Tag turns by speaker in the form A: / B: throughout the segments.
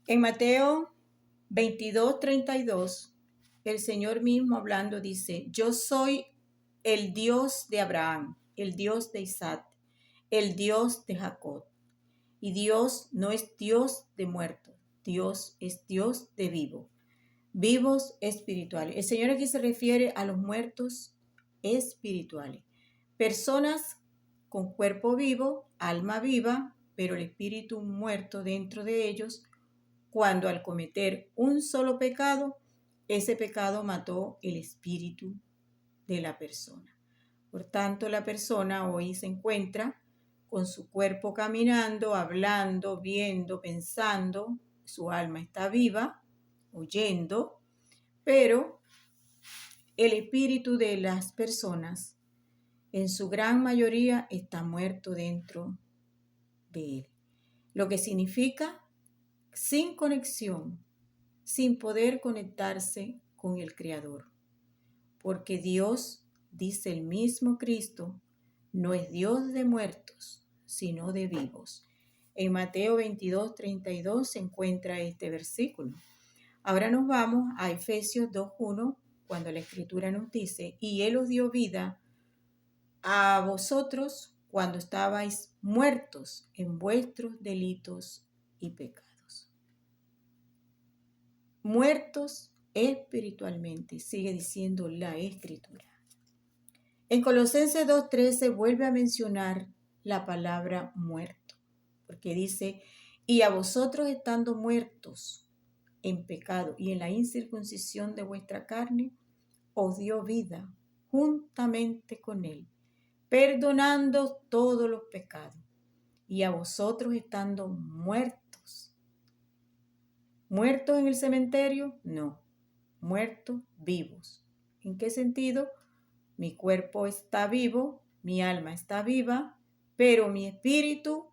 A: En Mateo 22:32, el Señor mismo hablando dice, yo soy el Dios de Abraham, el Dios de Isaac, el Dios de Jacob. Y Dios no es Dios de muertos, Dios es Dios de vivos espirituales. El Señor aquí se refiere a los muertos espirituales, personas con cuerpo vivo, alma viva, pero el espíritu muerto dentro de ellos, cuando al cometer un solo pecado, ese pecado mató el espíritu de la persona. Por tanto, la persona hoy se encuentra con su cuerpo caminando, hablando, viendo, pensando, su alma está viva, oyendo, pero el espíritu de las personas, en su gran mayoría, está muerto dentro de él. Lo que significa sin conexión, sin poder conectarse con el Creador. Porque Dios, dice el mismo Cristo, no es Dios de muertos, sino de vivos. En Mateo 22:32 se encuentra este versículo. Ahora nos vamos a Efesios 2:1, cuando la Escritura nos dice, y Él os dio vida a vosotros cuando estabais muertos en vuestros delitos y pecados. Muertos espiritualmente, sigue diciendo la Escritura. En Colosenses 2:13 vuelve a mencionar la palabra muerto, porque dice, y a vosotros estando muertos en pecado y en la incircuncisión de vuestra carne, os dio vida juntamente con él, perdonando todos los pecados, y a vosotros estando muertos. ¿Muertos en el cementerio? No, muertos vivos. ¿En qué sentido? Mi cuerpo está vivo, mi alma está viva, pero mi espíritu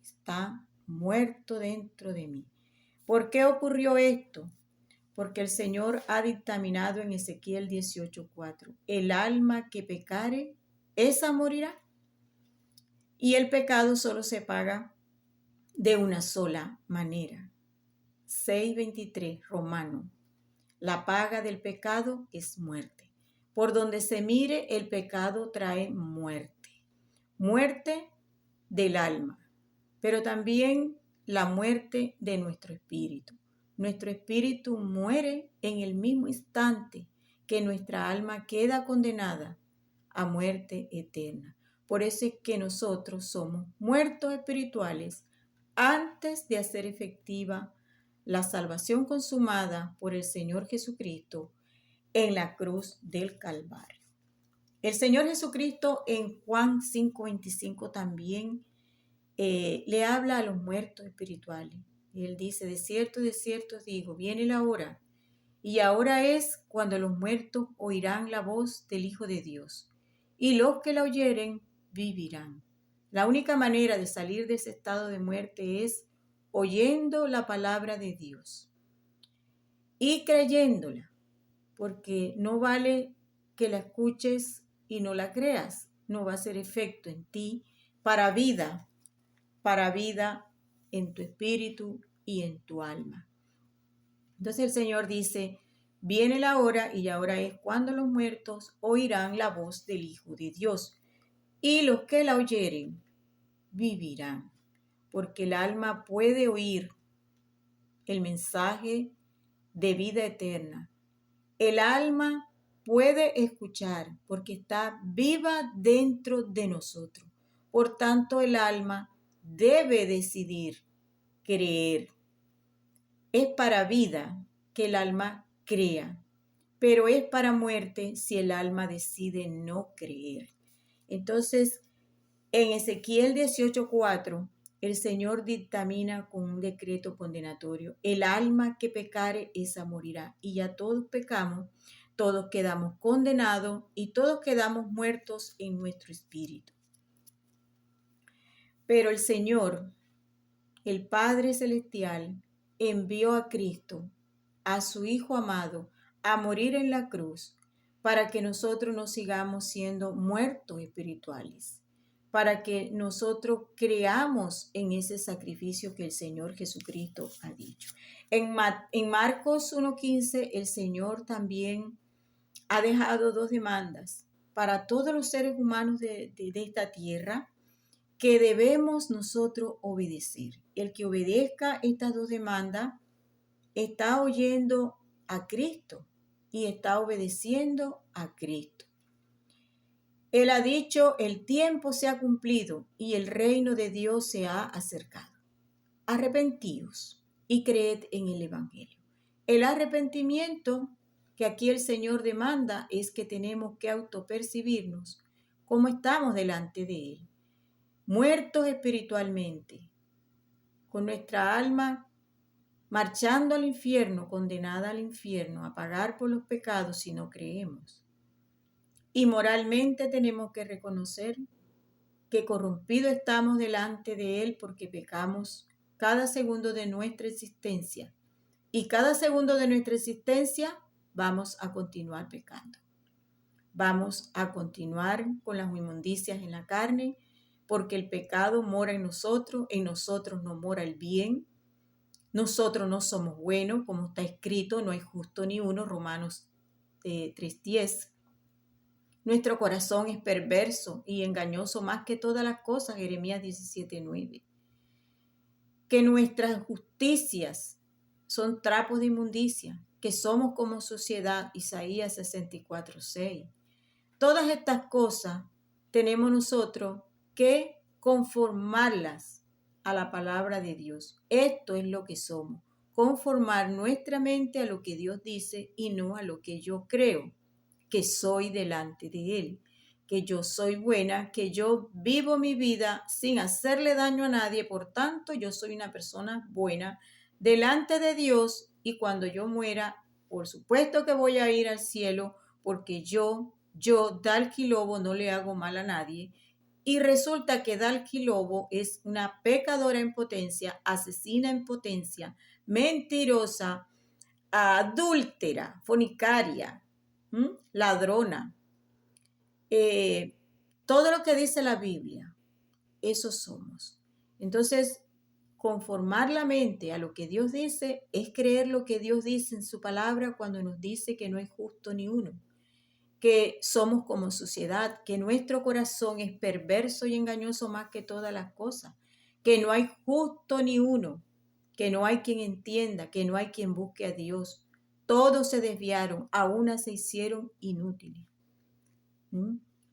A: está muerto dentro de mí. ¿Por qué ocurrió esto? Porque el Señor ha dictaminado en Ezequiel 18:4, el alma que pecare, esa morirá. Y el pecado solo se paga de una sola manera. 6:23, Romano. La paga del pecado es muerte. Por donde se mire, el pecado trae muerte. Muerte del alma, pero también la muerte de nuestro espíritu. Nuestro espíritu muere en el mismo instante que nuestra alma queda condenada a muerte eterna. Por eso es que nosotros somos muertos espirituales antes de hacer efectiva la salvación consumada por el Señor Jesucristo en la cruz del Calvario. El Señor Jesucristo en Juan 5:25 también le habla a los muertos espirituales. Y él dice, de cierto os digo, viene la hora, y ahora es cuando los muertos oirán la voz del Hijo de Dios, y los que la oyeren vivirán. La única manera de salir de ese estado de muerte es oyendo la palabra de Dios y creyéndola, porque no vale que la escuches y no la creas, no va a hacer efecto en ti para vida en tu espíritu y en tu alma. Entonces el Señor dice, viene la hora y ahora es cuando los muertos oirán la voz del Hijo de Dios, y los que la oyeren vivirán, porque el alma puede oír el mensaje de vida eterna. El alma puede escuchar porque está viva dentro de nosotros. Por tanto, el alma debe decidir creer. Es para vida que el alma crea, pero es para muerte si el alma decide no creer. Entonces, en Ezequiel 18:4, el Señor dictamina con un decreto condenatorio, el alma que pecare, esa morirá. Y ya todos pecamos, todos quedamos condenados y todos quedamos muertos en nuestro espíritu. Pero el Señor, el Padre Celestial, envió a Cristo, a su Hijo amado, a morir en la cruz para que nosotros no sigamos siendo muertos espirituales, para que nosotros creamos en ese sacrificio que el Señor Jesucristo ha dicho. En Marcos 1:15 el Señor también ha dejado dos demandas para todos los seres humanos de esta tierra que debemos nosotros obedecer. El que obedezca estas dos demandas está oyendo a Cristo y está obedeciendo a Cristo. Él ha dicho, el tiempo se ha cumplido y el reino de Dios se ha acercado. Arrepentíos y creed en el Evangelio. El arrepentimiento que aquí el Señor demanda es que tenemos que autopercibirnos como estamos delante de Él, muertos espiritualmente, con nuestra alma marchando al infierno, condenada al infierno, a pagar por los pecados si no creemos. Y moralmente tenemos que reconocer que corrompidos estamos delante de Él porque pecamos cada segundo de nuestra existencia. Y cada segundo de nuestra existencia vamos a continuar pecando. Vamos a continuar con las inmundicias en la carne porque el pecado mora en nosotros no mora el bien. Nosotros no somos buenos, como está escrito, no hay justo ni uno, Romanos 3:10. Nuestro corazón es perverso y engañoso más que todas las cosas, Jeremías 17:9. Que nuestras justicias son trapos de inmundicia, que somos como suciedad, Isaías 64:6. Todas estas cosas tenemos nosotros que conformarlas a la palabra de Dios. Esto es lo que somos, conformar nuestra mente a lo que Dios dice y no a lo que yo creo que soy delante de Él, que yo soy buena, que yo vivo mi vida sin hacerle daño a nadie, por tanto yo soy una persona buena delante de Dios y cuando yo muera, por supuesto que voy a ir al cielo porque yo, Dalki Lobo, no le hago mal a nadie. Y resulta que Dalki Lobo es una pecadora en potencia, asesina en potencia, mentirosa, adúltera, fornicaria, ladrona. Todo lo que dice la Biblia, eso somos. Entonces, conformar la mente a lo que Dios dice es creer lo que Dios dice en su palabra cuando nos dice que no hay justo ni uno, que somos como sociedad, que nuestro corazón es perverso y engañoso más que todas las cosas, que no hay justo ni uno, que no hay quien entienda, que no hay quien busque a Dios. Todos se desviaron, a una se hicieron inútiles.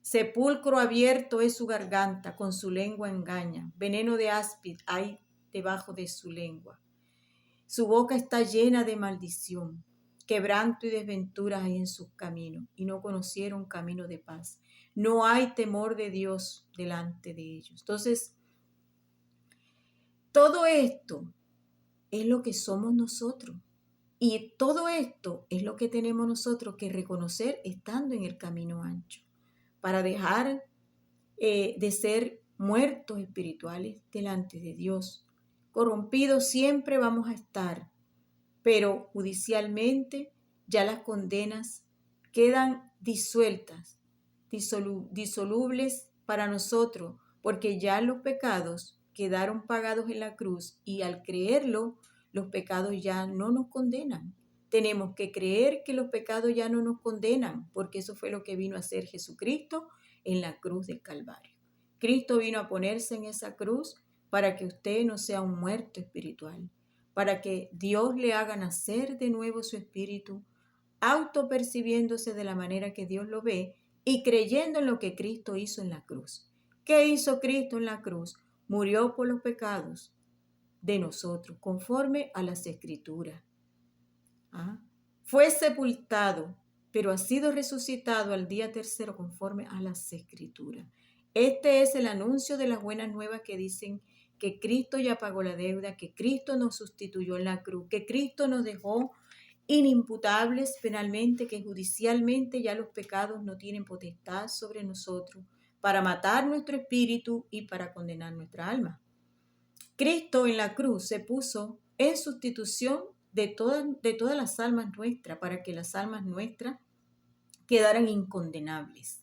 A: Sepulcro abierto es su garganta, con su lengua engaña. Veneno de áspid hay debajo de su lengua. Su boca está llena de maldición. Quebranto y desventuras hay en sus caminos, y no conocieron camino de paz. No hay temor de Dios delante de ellos. Entonces, todo esto es lo que somos nosotros. Y todo esto es lo que tenemos nosotros que reconocer estando en el camino ancho, para dejar de ser muertos espirituales delante de Dios. Corrompidos siempre vamos a estar, pero judicialmente ya las condenas quedan disueltas, disolubles para nosotros, porque ya los pecados quedaron pagados en la cruz y al creerlo, los pecados ya no nos condenan. Tenemos que creer que los pecados ya no nos condenan, porque eso fue lo que vino a hacer Jesucristo en la cruz del Calvario. Cristo vino a ponerse en esa cruz para que usted no sea un muerto espiritual, para que Dios le haga nacer de nuevo su espíritu, autopercibiéndose de la manera que Dios lo ve y creyendo en lo que Cristo hizo en la cruz. ¿Qué hizo Cristo en la cruz? Murió por los pecados de nosotros, conforme a las Escrituras. Fue sepultado, pero ha sido resucitado al día tercero, conforme a las Escrituras. Este es el anuncio de las buenas nuevas que dicen que Cristo ya pagó la deuda, que Cristo nos sustituyó en la cruz, que Cristo nos dejó inimputables penalmente, que judicialmente ya los pecados no tienen potestad sobre nosotros para matar nuestro espíritu y para condenar nuestra alma. Cristo en la cruz se puso en sustitución de todas las almas nuestras para que las almas nuestras quedaran incondenables.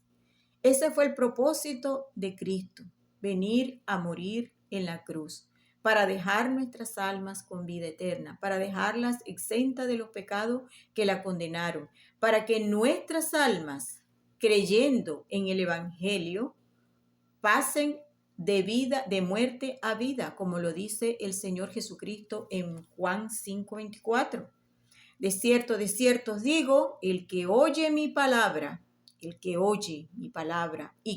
A: Ese fue el propósito de Cristo. venir a morir en la cruz para dejar nuestras almas con vida eterna, para dejarlas exentas de los pecados que la condenaron, para que nuestras almas, creyendo en el Evangelio, pasen de vida, de muerte a vida, como lo dice el Señor Jesucristo en Juan 5:24. De cierto os digo, el que oye mi palabra y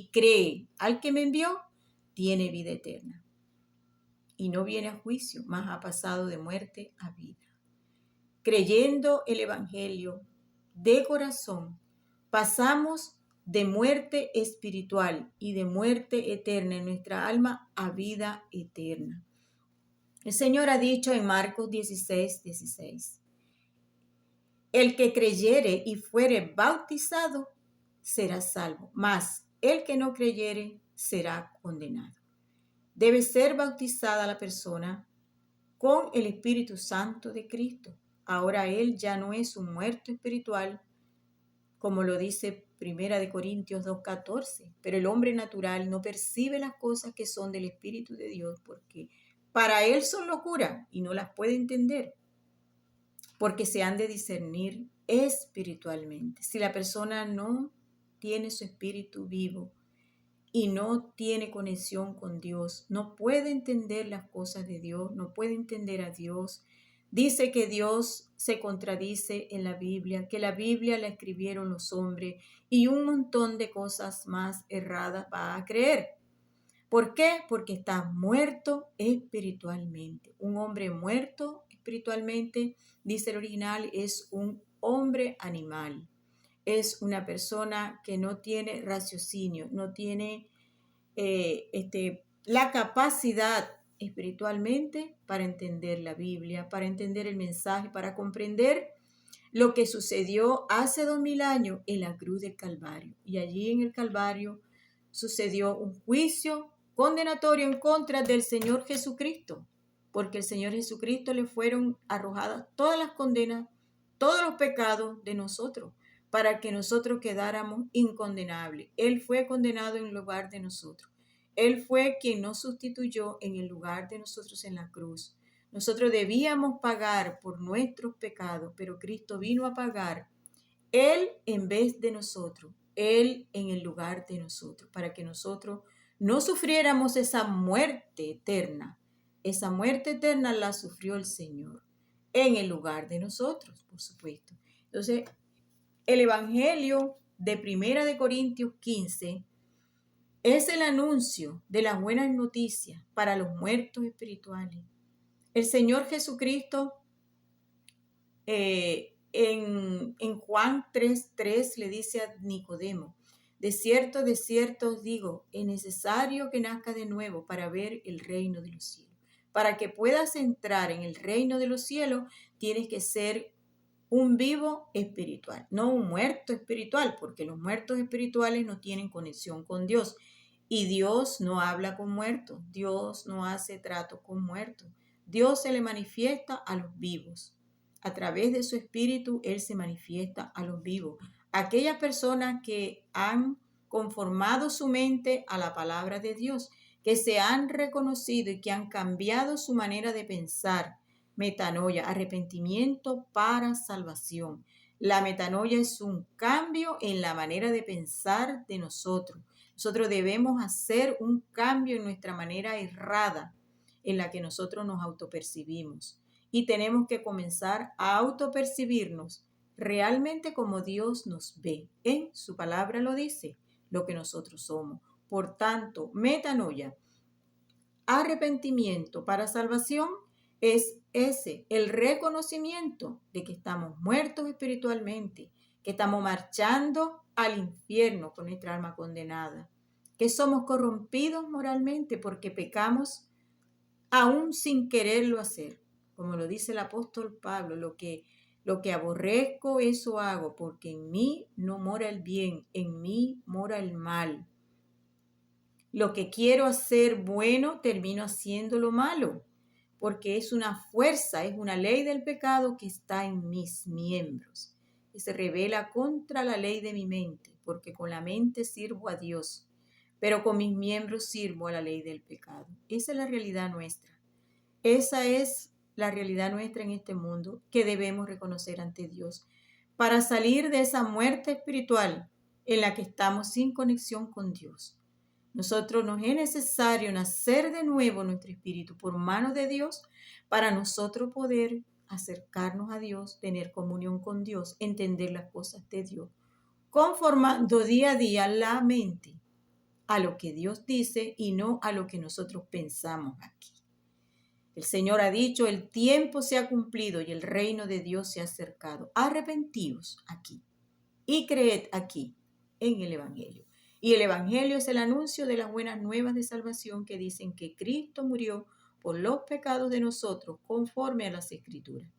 A: cree al que me envió, tiene vida eterna. Y no viene a juicio, mas ha pasado de muerte a vida. Creyendo el Evangelio de corazón, pasamos de muerte espiritual y de muerte eterna en nuestra alma a vida eterna. El Señor ha dicho en Marcos 16:16, el que creyere y fuere bautizado será salvo, mas el que no creyere será condenado. Debe ser bautizada la persona con el Espíritu Santo de Cristo. Ahora él ya no es un muerto espiritual, como lo dice 1 Corintios 2:14, pero el hombre natural no percibe las cosas que son del Espíritu de Dios porque para él son locura y no las puede entender, porque se han de discernir espiritualmente. Si la persona no tiene su espíritu vivo y no tiene conexión con Dios, no puede entender las cosas de Dios, no puede entender a Dios. Dice que Dios se contradice en la Biblia, que la Biblia la escribieron los hombres y un montón de cosas más erradas va a creer. ¿Por qué? Porque está muerto espiritualmente. Un hombre muerto espiritualmente, dice el original, es un hombre animal. Es una persona que no tiene raciocinio, no tiene la capacidad espiritualmente para entender la Biblia, para entender el mensaje, para comprender lo que sucedió hace 2000 años en la cruz del Calvario. Y allí en el Calvario sucedió un juicio condenatorio en contra del Señor Jesucristo, porque el Señor Jesucristo le fueron arrojadas todas las condenas, todos los pecados de nosotros, para que nosotros quedáramos incondenables. Él fue condenado en lugar de nosotros. Él fue quien nos sustituyó en el lugar de nosotros en la cruz. Nosotros debíamos pagar por nuestros pecados, pero Cristo vino a pagar, Él en vez de nosotros, Él en el lugar de nosotros, para que nosotros no sufriéramos esa muerte eterna. Esa muerte eterna la sufrió el Señor en el lugar de nosotros, por supuesto. Entonces, el Evangelio de 1 Corintios 15 es el anuncio de las buenas noticias para los muertos espirituales. El Señor Jesucristo en Juan 3:3 le dice a Nicodemo, de cierto os digo, es necesario que nazca de nuevo para ver el reino de los cielos. Para que puedas entrar en el reino de los cielos, tienes que ser un vivo espiritual, no un muerto espiritual, porque los muertos espirituales no tienen conexión con Dios. Y Dios no habla con muertos, Dios no hace trato con muertos. Dios se le manifiesta a los vivos. A través de su espíritu, Él se manifiesta a los vivos. Aquellas personas que han conformado su mente a la palabra de Dios, que se han reconocido y que han cambiado su manera de pensar. Metanoia, arrepentimiento para salvación. La metanoia es un cambio en la manera de pensar de nosotros. Nosotros debemos hacer un cambio en nuestra manera errada en la que nosotros nos autopercibimos. Y tenemos que comenzar a autopercibirnos realmente como Dios nos ve. En su palabra lo dice, lo que nosotros somos. Por tanto, metanoia, arrepentimiento para salvación, es el reconocimiento de que estamos muertos espiritualmente, que estamos marchando al infierno con nuestra alma condenada, que somos corrompidos moralmente porque pecamos aún sin quererlo hacer. Como lo dice el apóstol Pablo, lo que aborrezco, eso hago, porque en mí no mora el bien, en mí mora el mal. Lo que quiero hacer bueno, termino haciendo lo malo, porque es una fuerza, es una ley del pecado que está en mis miembros, que se revela contra la ley de mi mente, porque con la mente sirvo a Dios, pero con mis miembros sirvo a la ley del pecado. Esa es la realidad nuestra. Esa es la realidad nuestra en este mundo que debemos reconocer ante Dios para salir de esa muerte espiritual en la que estamos sin conexión con Dios. Nosotros nos es necesario nacer de nuevo nuestro espíritu por mano de Dios para nosotros poder acercarnos a Dios, tener comunión con Dios, entender las cosas de Dios, conformando día a día la mente a lo que Dios dice y no a lo que nosotros pensamos aquí. El Señor ha dicho, el tiempo se ha cumplido y el reino de Dios se ha acercado. Arrepentíos aquí y creed aquí en el Evangelio. Y el Evangelio es el anuncio de las buenas nuevas de salvación que dicen que Cristo murió por los pecados de nosotros conforme a las Escrituras,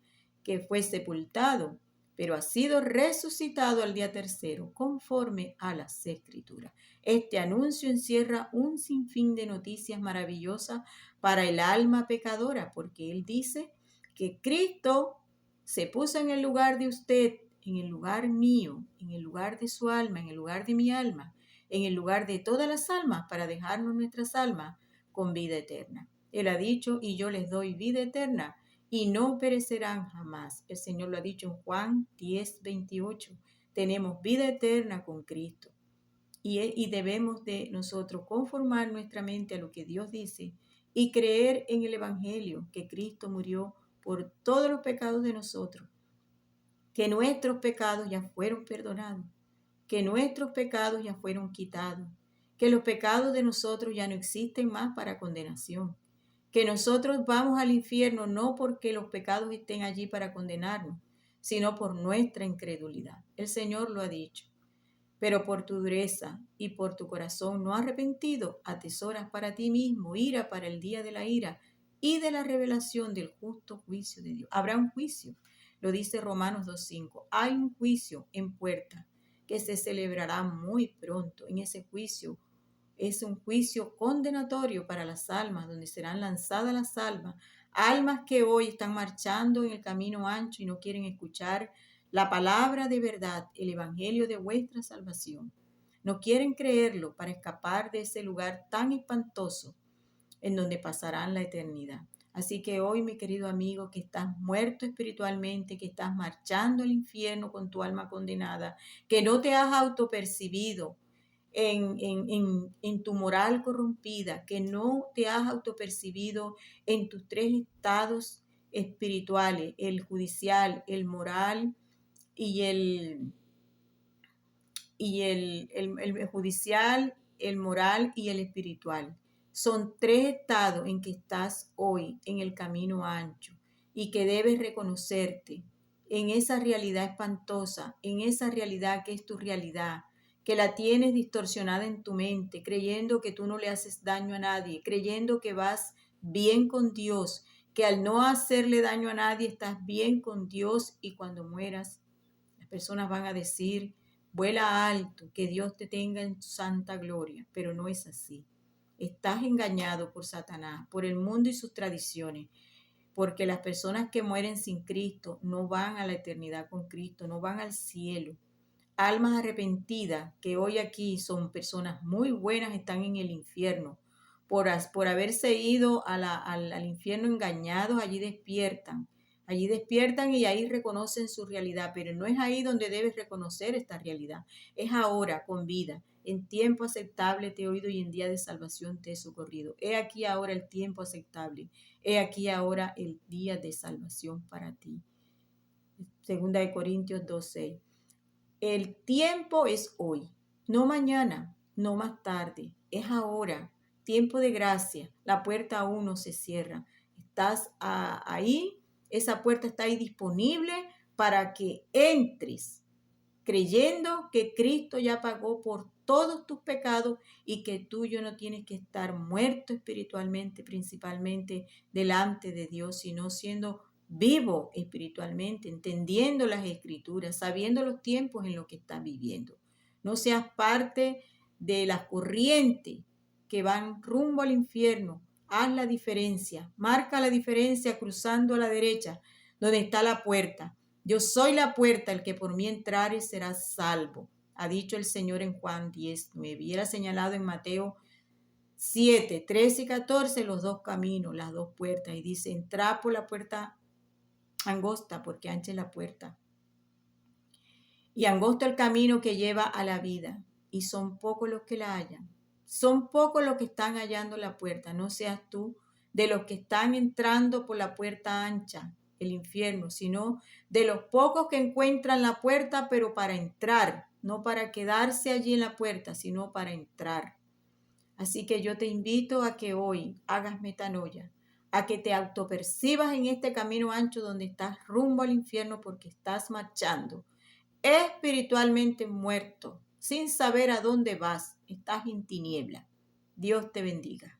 A: que fue sepultado, pero ha sido resucitado al día tercero conforme a las Escrituras. Este anuncio encierra un sinfín de noticias maravillosas para el alma pecadora, porque Él dice que Cristo se puso en el lugar de usted, en el lugar mío, en el lugar de su alma, en el lugar de mi alma, en el lugar de todas las almas, para dejarnos nuestras almas con vida eterna. Él ha dicho, y yo les doy vida eterna, y no perecerán jamás. El Señor lo ha dicho en Juan 10:28. Tenemos vida eterna con Cristo. Y debemos de nosotros conformar nuestra mente a lo que Dios dice y creer en el Evangelio, que Cristo murió por todos los pecados de nosotros, que nuestros pecados ya fueron perdonados, que nuestros pecados ya fueron quitados, que los pecados de nosotros ya no existen más para condenación, que nosotros vamos al infierno no porque los pecados estén allí para condenarnos, sino por nuestra incredulidad. El Señor lo ha dicho. Pero por tu dureza y por tu corazón no arrepentido, atesoras para ti mismo ira para el día de la ira y de la revelación del justo juicio de Dios. Habrá un juicio, lo dice Romanos 2:5. Hay un juicio en puerta que se celebrará muy pronto. En ese juicio es un juicio condenatorio para las almas, donde serán lanzadas las almas, almas que hoy están marchando en el camino ancho y no quieren escuchar la palabra de verdad, el evangelio de vuestra salvación. No quieren creerlo para escapar de ese lugar tan espantoso en donde pasarán la eternidad. Así que hoy, mi querido amigo, que estás muerto espiritualmente, que estás marchando al infierno con tu alma condenada, que no te has autopercibido en tu moral corrompida, que no te has autopercibido en tus tres estados espirituales, el judicial, el moral y el judicial, el moral y el espiritual. Son tres estados en que estás hoy en el camino ancho y que debes reconocerte en esa realidad espantosa, en esa realidad que es tu realidad, que la tienes distorsionada en tu mente, creyendo que tú no le haces daño a nadie, creyendo que vas bien con Dios, que al no hacerle daño a nadie estás bien con Dios y cuando mueras, las personas van a decir, vuela alto, que Dios te tenga en su santa gloria, pero no es así. Estás engañado por Satanás, por el mundo y sus tradiciones, porque las personas que mueren sin Cristo no van a la eternidad con Cristo, no van al cielo. Almas arrepentidas que hoy aquí son personas muy buenas, están en el infierno. Por haberse ido al infierno engañados, allí despiertan. Allí despiertan y ahí reconocen su realidad, pero no es ahí donde debes reconocer esta realidad. Es ahora, con vida. En tiempo aceptable te he oído y en día de salvación te he socorrido. He aquí ahora el tiempo aceptable. He aquí ahora el día de salvación para ti. Segunda de Corintios 2:6. El tiempo es hoy, no mañana, no más tarde, es ahora. Tiempo de gracia, la puerta aún no se cierra. Estás ahí, esa puerta está ahí disponible para que entres, creyendo que Cristo ya pagó por todos tus pecados y que tú ya no tienes que estar muerto espiritualmente, principalmente delante de Dios, sino siendo vivo espiritualmente, entendiendo las escrituras, sabiendo los tiempos en los que estás viviendo. No seas parte de las corrientes que van rumbo al infierno. Haz la diferencia, marca la diferencia cruzando a la derecha, donde está la puerta. Yo soy la puerta, el que por mí entrare será salvo. Ha dicho el Señor en Juan 10:9. Y era señalado en Mateo 7, 13 y 14 los dos caminos, las dos puertas. Y dice, entrad por la puerta angosta, porque ancha es la puerta. Y angosto el camino que lleva a la vida. Y son pocos los que la hallan. Son pocos los que están hallando la puerta. No seas tú de los que están entrando por la puerta ancha, el infierno, sino de los pocos que encuentran la puerta, pero para entrar, no para quedarse allí en la puerta, sino para entrar. Así que yo te invito a que hoy hagas metanoia, a que te autopercibas en este camino ancho donde estás rumbo al infierno porque estás marchando espiritualmente muerto, sin saber a dónde vas, estás en tiniebla. Dios te bendiga.